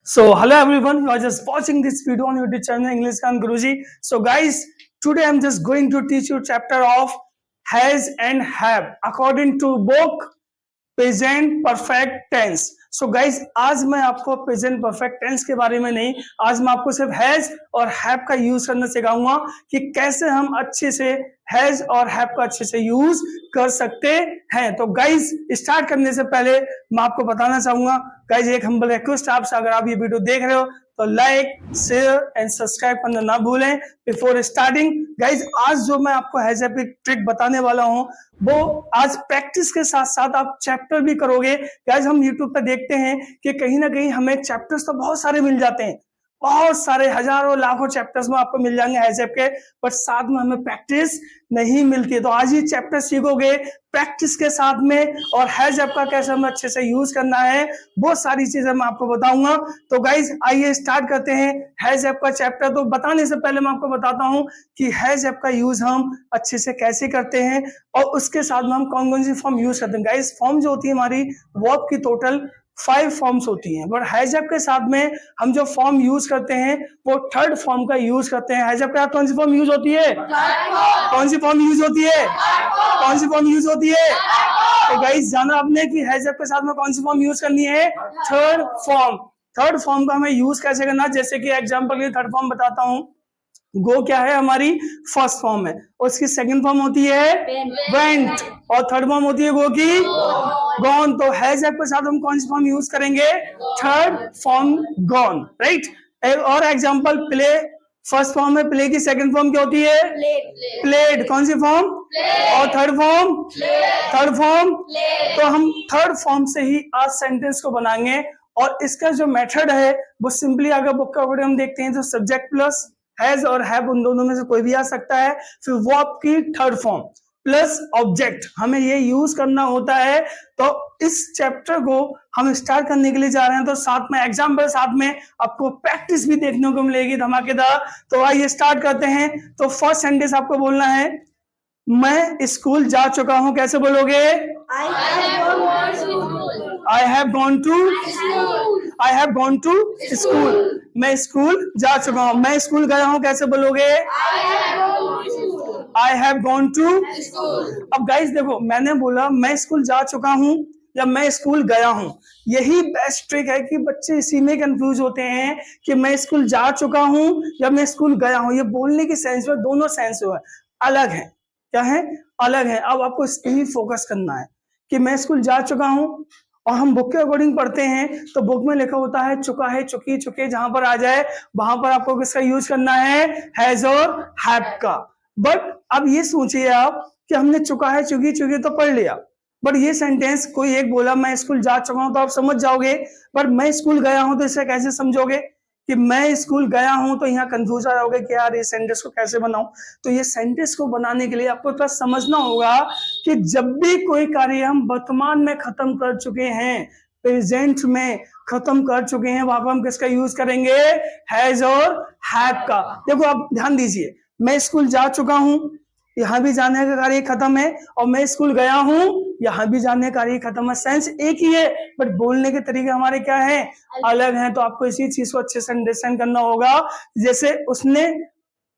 So hello everyone, you are just watching this video on YouTube channel English Khan Guruji. So guys, today I'm just going to teach you chapter of has and have according to book present perfect tense. So guys आज मैं आपको present perfect tense के बारे में नहीं, आज मैं आपको सिर्फ हैज और हैव का यूज करना सिखाऊंगा कि कैसे हम अच्छे से हैज और हैव का अच्छे से यूज कर सकते हैं। तो गाइज स्टार्ट करने से पहले मैं आपको बताना चाहूंगा गाइज, एक हम्बल रिक्वेस्ट आपसे, अगर आप ये वीडियो देख रहे हो तो लाइक शेयर एंड सब्सक्राइब करना ना भूलें बिफोर स्टार्टिंग। गाइज आज जो मैं आपको हैज हैव ट्रिक बताने वाला हूं वो आज प्रैक्टिस के साथ साथ आप चैप्टर भी करोगे। गाइज हम यूट्यूब पे देखते हैं कि कहीं ना कहीं हमें चैप्टर्स तो बहुत सारे मिल जाते हैं, बहुत सारे हजारों लाखों चैप्टर्स में आपको मिल जाएंगे हैज हैव के, बट साथ में हमें प्रैक्टिस नहीं मिलती है। तो आज ये चैप्टर सीखोगे प्रैक्टिस के साथ में, और हैज हैव का कैसे हमें अच्छे से यूज करना है वो सारी चीजें मैं आपको बताऊंगा। तो गाइज आइए स्टार्ट करते हैं हैज हैव का चैप्टर। तो बताने से पहले मैं आपको बताता हूं कि हैज हैव का यूज हम अच्छे से कैसे करते हैं और उसके साथ में हम कौन कौन सी फॉर्म यूज करते हैं। गाइज फॉर्म जो होती है हमारी वर्ब की टोटल 5 फॉर्म्स होती हैं, बट हैज हैव के साथ में हम जो फॉर्म यूज करते हैं वो थर्ड फॉर्म का यूज करते हैं। हैज हैव के साथ कौन सी फॉर्म यूज होती है? कौन सी फॉर्म यूज होती है? कौन सी फॉर्म यूज होती है? तो गाइस जाना आपने कि हैज हैव के साथ में कौन सी फॉर्म यूज करनी है? Third form. थर्ड फॉर्म का हमें यूज कैसे करना, जैसे कि एग्जांपल के थर्ड फॉर्म बताता हूं। गो क्या है हमारी फर्स्ट फॉर्म है, और उसकी सेकंड फॉर्म होती है वेंट, और थर्ड फॉर्म होती है गो की गॉन। तो हैज हैव के साथ हम कौन सी फॉर्म यूज करेंगे? Third form gone, right. और एग्जांपल प्ले फर्स्ट फॉर्म है, प्ले की सेकंड फॉर्म क्या होती है? प्लेड। कौन सी फॉर्म? और थर्ड फॉर्म? Third form. तो हम थर्ड फॉर्म से ही आज सेंटेंस को बनाएंगे, और इसका जो मेथड है वो सिंपली अगर बुक का वर्ड हम देखते हैं तो सब्जेक्ट प्लस हैज और हैव उन दोनों में से कोई भी आ सकता है, फिर वर्ब की थर्ड फॉर्म प्लस ऑब्जेक्ट हमें ये यूज करना होता है। तो इस चैप्टर को हम स्टार्ट करने के लिए जा रहे हैं, तो साथ में एग्जाम्पल, साथ में आपको प्रैक्टिस भी देखने को मिलेगी धमाकेदार। तो आइए स्टार्ट करते हैं। तो फर्स्ट सेंटेंस आपको बोलना है मैं स्कूल जा चुका हूं। कैसे बोलोगे? I have gone to I have gone to school. मैं स्कूल जा चुका हूं। मैं स्कूल गया हूं। कैसे बोलोगे? I have gone to school. अब गाइस देखो, मैंने बोला मैं स्कूल जा चुका हूं या मैं स्कूल गया हूं, यही बेस्ट ट्रिक है कि बच्चे इसी में कंफ्यूज होते हैं कि मैं स्कूल जा चुका हूं या मैं स्कूल गया हूं। ये बोलने की सेंस में दोनों सेंस जो है अलग है। क्या है? अलग है। अब आपको इस पे ही फोकस करना है कि मैं स्कूल जा चुका हूं, और हम बुक के अकॉर्डिंग पढ़ते हैं तो बुक में लिखा होता है चुका है, चुकी, चुके, जहां पर आ जाए वहां पर आपको किसका यूज करना है? हैज और हैव का। बट अब ये सोचिए आप कि हमने चुका है, चुकी, चुकी तो पढ़ लिया, बट ये सेंटेंस कोई एक बोला मैं स्कूल जा चुका हूं तो आप समझ जाओगे, पर मैं स्कूल गया हूं तो इसे कैसे समझोगे? कि मैं स्कूल गया हूं तो यहाँ कंफ्यूज आ जाओगे कि यार ये सेंटेंस को कैसे बनाऊं। तो ये सेंटेंस को बनाने के लिए आपको थोड़ा समझना होगा कि जब भी कोई कार्य हम वर्तमान में खत्म कर चुके हैं, प्रेजेंट में खत्म कर चुके हैं, वहां पर हम किसका यूज करेंगे? हैज और हैव का। देखो आप ध्यान दीजिए, मैं स्कूल जा चुका हूं, यहाँ भी जाने का कार्य खत्म है, और मैं स्कूल गया हूं, यहाँ भी जाने का कार्य खत्म है। सेंस एक ही है, बट बोलने के तरीके हमारे क्या है? अलग हैं। तो आपको इसी चीज को अच्छे से अंडरस्टैंड करना होगा। जैसे उसने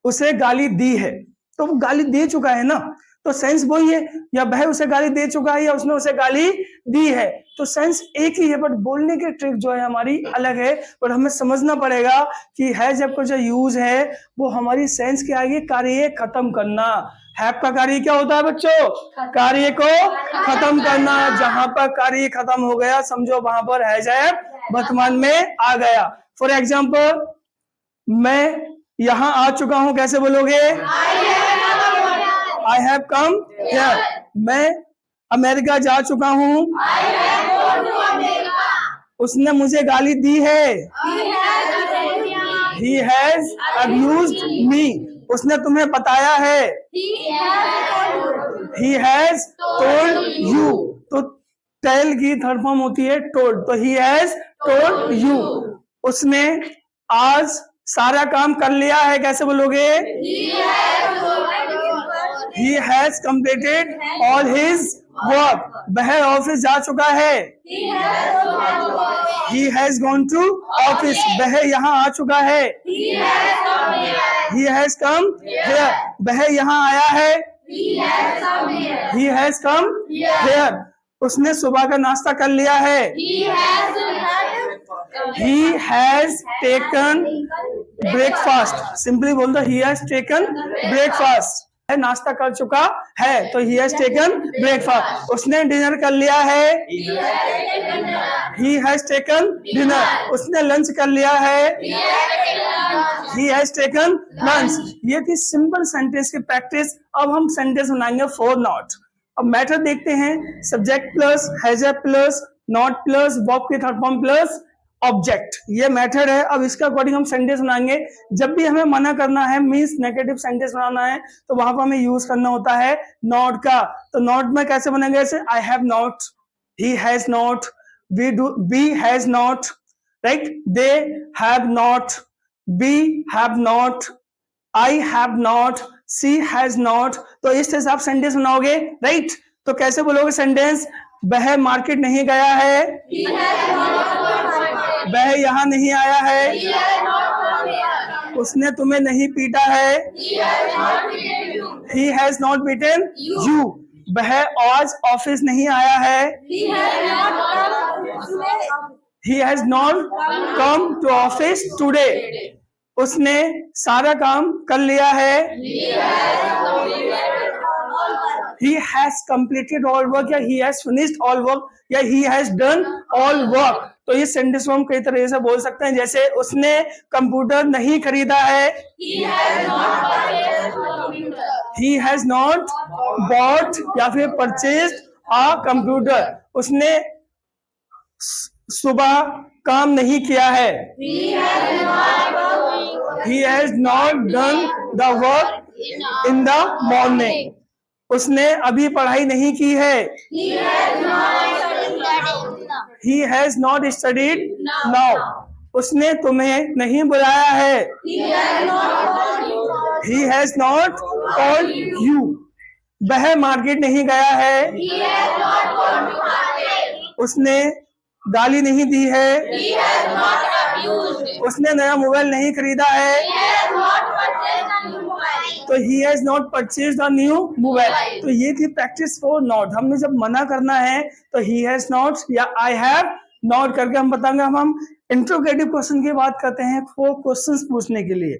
उसे गाली दी है, तो वो गाली दे चुका है ना, तो सेंस वही है, या वह उसे गाली दे चुका है या उसने उसे गाली दी है, तो सेंस एक ही है, बट बोलने की ट्रिक जो है हमारी अलग है। पर हमें समझना पड़ेगा कि हैज हैव का जो यूज है वो हमारी सेंस के आगे कार्य खत्म करना। हैव का कार्य क्या होता है बच्चों? कार्य को खत्म करना। जहां पर कार्य खत्म हो गया समझो वहां पर हैज हैव वर्तमान में आ गया। फॉर एग्जाम्पल मैं यहाँ आ चुका हूं। कैसे बोलोगे? I have come here. मैं अमेरिका जा चुका हूं। उसने मुझे गाली दी है। ही हैज अब्यूज्ड मी। उसने तुम्हें बताया है। He has told you. तो टेल की थर्ड फॉर्म होती है टोल्ड, तो ही हैज टोल्ड यू। उसने आज सारा काम कर लिया है। कैसे बोलोगे? He has completed all his work. वह ऑफिस जा चुका है, he has gone to office। वह यहाँ आ चुका है, he has come here। वह यहाँ आया है, he has come here। उसने सुबह का नाश्ता कर लिया है, he has taken breakfast। Simply बोल दो, he has taken breakfast। नाश्ता कर चुका है तो he has taken breakfast। उसने डिनर कर लिया है, he has taken dinner। उसने लंच कर लिया है, he has taken lunch। ये थी सिंपल सेंटेंस की प्रैक्टिस। अब हम सेंटेंस बनाएंगे फॉर नॉट। अब मैटर देखते हैं, subject plus, has a plus, not plus, verb की थर्ड फॉर्म प्लस ऑब्जेक्ट, ये मेथड है। अब इसके अकॉर्डिंग हम सेंटेंस बनाएंगे। जब भी हमें मना करना है, मींस नेगेटिव सेंटेंस बनाना है, तो वहां पर हमें यूज करना होता है नॉट का। तो नॉट में कैसे बनेगा? ऐसे, I have not, he has not, we has not, right, they have not, we have not, I have not, she has not. तो इस तरह से आप सेंटेंस बनाओगे, राइट। तो कैसे बोलोगे सेंटेंस? वह मार्केट नहीं गया है, वह यहाँ नहीं आया है, उसने तुम्हें नहीं पीटा है, he has not beaten you। वह आज ऑफिस नहीं आया है, he has not come to office today। उसने सारा काम कर लिया है, he has completed all work, या he has finished all work, या he has done all work। तो ये सेंटेंस को हम कई तरह से बोल सकते हैं, जैसे उसने कंप्यूटर नहीं खरीदा है, he has not bought या फिर purchased a computer। उसने सुबह काम नहीं किया है, he has not done the work in the morning। उसने अभी पढ़ाई नहीं की है, he has not studied now। उसने तुम्हें नहीं बुलाया है, he has not called you। वह मार्केट नहीं गया है, उसने गाली नहीं दी है, उसने नया मोबाइल नहीं खरीदा है, तो he has not purchased a new mobile। तो ये थी प्रैक्टिस फॉर नॉट। हमने जब मना करना है तो he has not या I have not करके हम बताएंगे। हम इंट्रोगेटिव क्वेश्चन की बात करते हैं फोर क्वेश्चंस पूछने के लिए,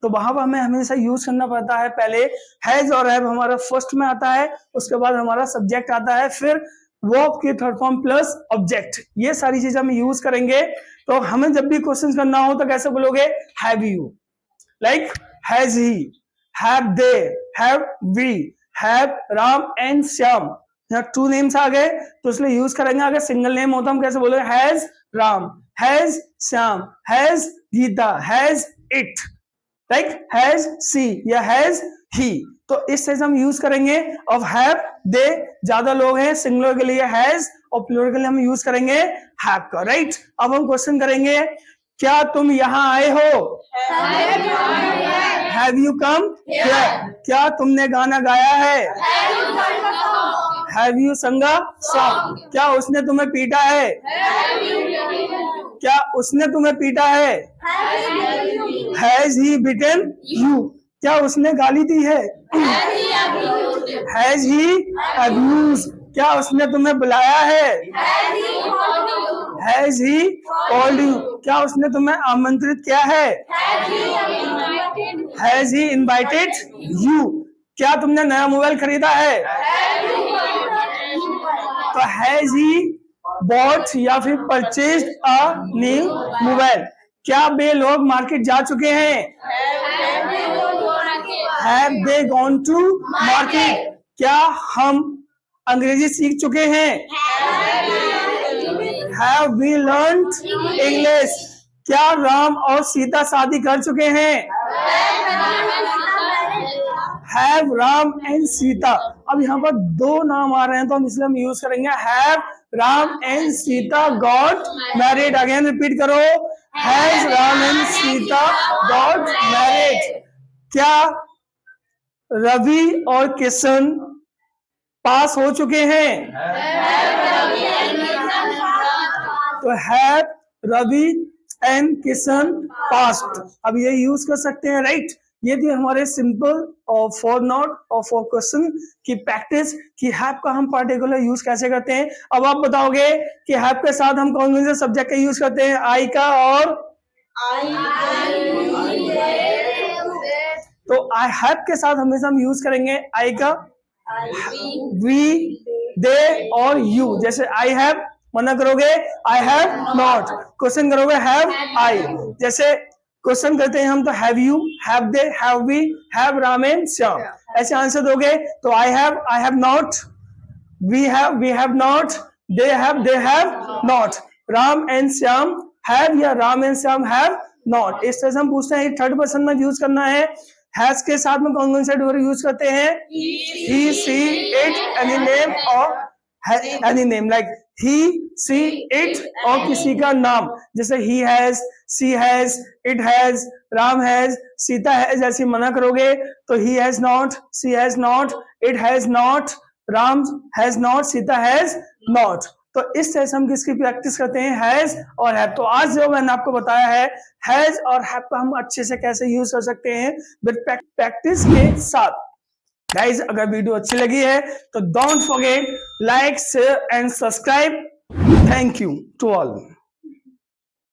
तो वहां पर हमें हमेशा यूज करना पड़ता है। पहले हैज और हैव हमारा फर्स्ट में आता है, उसके बाद हमारा सब्जेक्ट आता है, फिर वर्ब की थर्ड फॉर्म प्लस ऑब्जेक्ट। ये सारी चीजें हम यूज करेंगे। तो हमें जब भी क्वेश्चन करना हो तो कैसे बोलोगे? Have you, like has he, have they, have we, have Ram and Shyam. यहाँ टू नेम्स आ गए तो इसलिए यूज करेंगे। अगर सिंगल नेम होता हम कैसे बोलेंगे? Has Ram, has Shyam, has Gita, has it, right, has she या हैज ही। तो इस तरह से हम यूज करेंगे। अब हैव, दे ज्यादा लोग हैं, सिंगुलर के लिए हैज और प्लूरल के लिए हम यूज करेंगे हैव का, राइट। अब हम क्वेश्चन करेंगे, क्या तुम यहाँ आए हो? Have you come here? क्या तुमने गाना गाया है? Have you sung a song? क्या उसने तुम्हें पीटा है? क्या उसने तुम्हें पीटा है? Has he beaten you? क्या उसने गाली दी है? Has he abused? क्या उसने तुम्हें बुलाया है? Has he called you? क्या उसने तुम्हें आमंत्रित किया है? Has he invited you? क्या तुमने नया मोबाइल खरीदा है? तो has he bought या फिर purchased a new mobile? क्या वे लोग मार्केट जा चुके हैं? Have they gone to market? क्या हम अंग्रेजी सीख चुके हैं? Have we learned English? क्या राम और सीता शादी कर चुके हैं? Have Ram and Sita. अब यहाँ पर दो नाम आ रहे हैं तो हम इसलिए हम यूज करेंगे have Ram and Sita got married. Again repeat करो, has Ram and Sita got married. क्या रवि और किशन पास हो चुके हैं? तो have Ravi and Kishan passed, अब ये यूज कर सकते हैं, राइट। ये थी हमारे सिंपल और फॉर नॉट और फॉर क्वेश्चन की प्रैक्टिस कि हैव का हम पार्टिकुलर यूज कैसे करते हैं। अब आप बताओगे कि हैव के साथ हम कौन कौन से सब्जेक्ट का यूज करते हैं? आई का और तो आई हैव के साथ हमेशा हम यूज करेंगे आई का वी, दे और यू। जैसे आई हैव मना करोगे आई हैव नॉट, क्वेश्चन करोगे हैव आई। जैसे क्वेश्चन करते हैं हम तो have you, have they, have we, have Ram and Shyam, ऐसे आंसर दोगे। तो I have not, we have not, they have not, Ram and Shyam have या Ram and Shyam have not. इस तरह से हम पूछते हैं थर्ड पर्सन में यूज करना है। हैज के साथ में कौन कौन से डूर यूज करते हैं? He, she, it, any name और any name, like he, she, it और किसी का नाम। जैसे he has, she has, it has, Ram has, Sita has. ऐसे मना करोगे तो he has not, she has not, it has not, Ram has not, Sita has not. तो इस तरह से हम किसकी प्रैक्टिस करते हैं? हैज और हैव। तो आज जो मैंने आपको बताया है हैज और हैव का हम अच्छे से कैसे यूज कर सकते हैं विद प्रैक्टिस के साथ। गाइज अगर वीडियो अच्छी लगी है तो don't forget like, share and subscribe. Thank you to all.